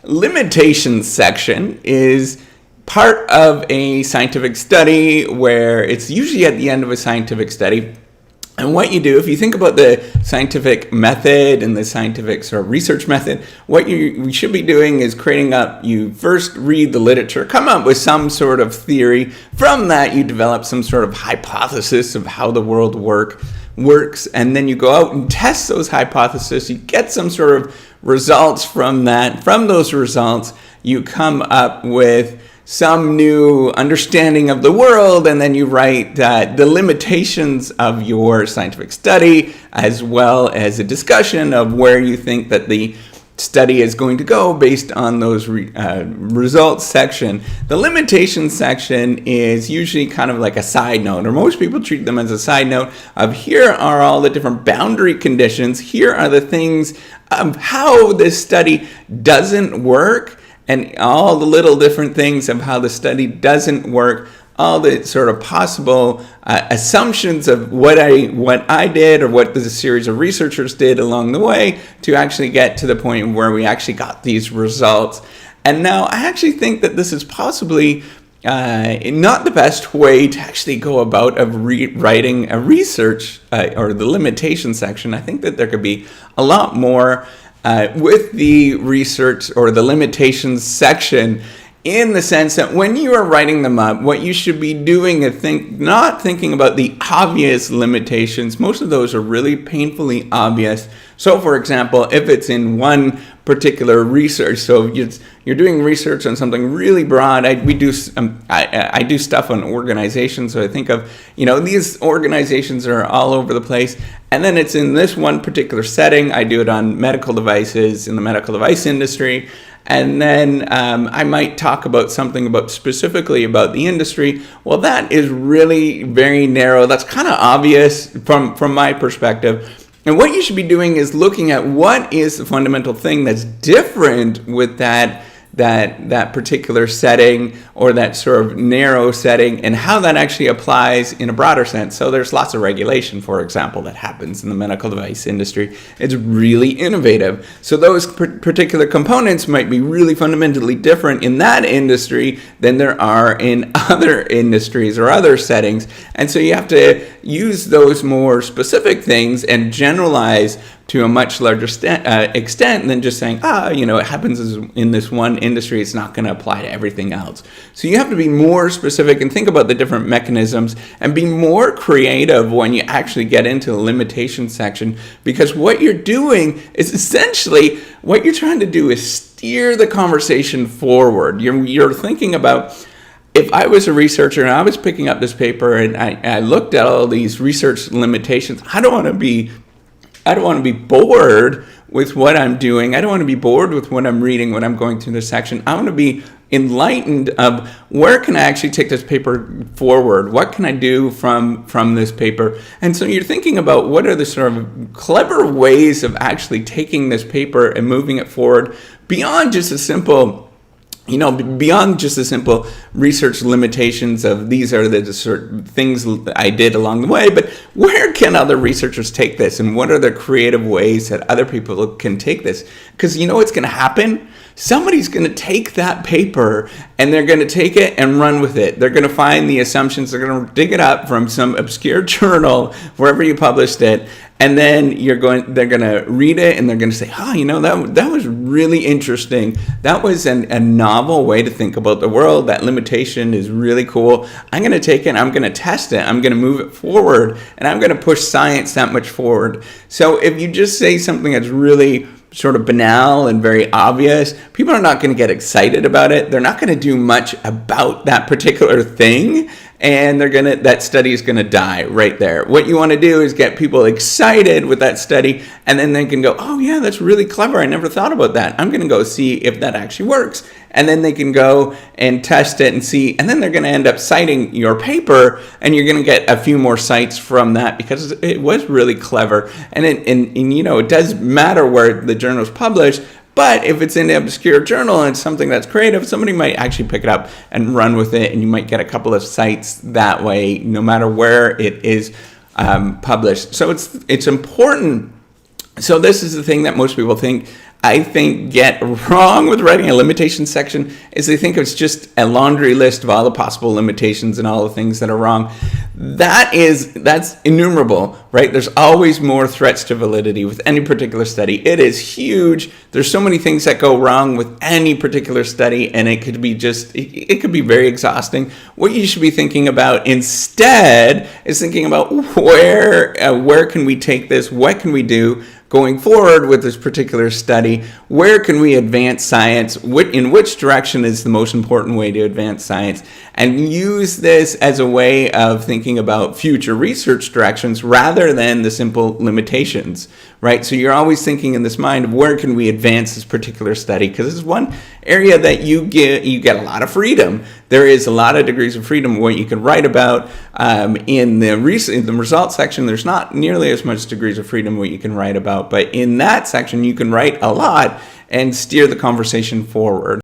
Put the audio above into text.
limitations section is part of a scientific study where it's usually at the end of a scientific study. And what you do, if you think about the scientific method and the scientific sort of research method, what we should be doing is you first read the literature, come up with some sort of theory. From that, you develop some sort of hypothesis of how the world works, and then you go out and test those hypotheses. You get some sort of results from that. From those results, you come up with some new understanding of the world, and then you write the limitations of your scientific study, as well as a discussion of where you think that the study is going to go based on those results section. The limitations section is usually kind of like a side note, or most people treat them as a side note of here are all the different boundary conditions, here are the things of how this study doesn't work, and all the little different things of how the study doesn't work, all the sort of possible assumptions of what I did or what the series of researchers did along the way to actually get to the point where we actually got these results. And now I actually think that this is possibly not the best way to actually go about writing a research or the limitation section. I think that there could be a lot more with the research or the limitations section, in the sense that when you are writing them up, what you should be doing is not thinking about the obvious limitations. Most of those are really painfully obvious. So, for example, if it's in one particular research, so if you're doing research on something really broad, I do stuff on organizations. So I think of, these organizations are all over the place, and then it's in this one particular setting. I do it on medical devices in the medical device industry. And then I might talk about something specifically about the industry. Well, that is really very narrow. That's kind of obvious from my perspective. And what you should be doing is looking at what is the fundamental thing that's different with that particular setting or that sort of narrow setting, and how that actually applies in a broader sense. So there's lots of regulation, for example, that happens in the medical device industry. It's really innovative. So those particular components might be really fundamentally different in that industry than there are in other industries or other settings. And so you have to use those more specific things and generalize to a much larger extent than just saying, it happens in this one industry, it's not going to apply to everything else. So you have to be more specific and think about the different mechanisms and be more creative when you actually get into the limitation section, because what you're doing is essentially, what you're trying to do is steer the conversation forward. You're thinking about, if I was a researcher and I was picking up this paper and I looked at all these research limitations, I don't want to be bored with what I'm doing. I don't want to be bored with what I'm reading when I'm going through this section. I want to be enlightened of where can I actually take this paper forward? What can I do from this paper? And so you're thinking about what are the sort of clever ways of actually taking this paper and moving it forward beyond just a simple research limitations of these are the sort of things I did along the way, but where can other researchers take this, and what are the creative ways that other people can take this? Because what's going to happen? Somebody's going to take that paper and they're going to take it and run with it. They're going to find the assumptions. They're going to dig it up from some obscure journal, wherever you published it. And then they're going to read it and they're going to say, that was really interesting. That was a novel way to think about the world. That limitation is really cool. I'm going to take it, I'm going to test it, I'm going to move it forward, and I'm going to push science that much forward. So if you just say something that's really sort of banal and very obvious, people are not going to get excited about it. They're not going to do much about that particular thing. And that study is going to die right there. What you want to do is get people excited with that study, and then they can go, oh yeah, that's really clever. I never thought about that. I'm going to go see if that actually works. And then they can go and test it and see, and then they're going to end up citing your paper, and you're going to get a few more cites from that because it was really clever. And it does matter where the journal is published. But if it's in an obscure journal and it's something that's creative, somebody might actually pick it up and run with it, and you might get a couple of cites that way, no matter where it is published. So it's important. So this is the thing that most people think I think get wrong with writing a limitation section is they think it's just a laundry list of all the possible limitations and all the things that are wrong. That's innumerable, right? There's always more threats to validity with any particular study. It is huge. There's so many things that go wrong with any particular study, and it could be very exhausting. What you should be thinking about instead is thinking about where can we take this? What can we do going forward with this particular study? Where can we advance science? In which direction is the most important way to advance science? And use this as a way of thinking about future research directions rather than the simple limitations, right? So you're always thinking in this mind of where can we advance this particular study? Because this is one area that you get a lot of freedom. There is a lot of degrees of freedom what you can write about. In the results section, there's not nearly as much degrees of freedom what you can write about. But in that section, you can write a lot and steer the conversation forward.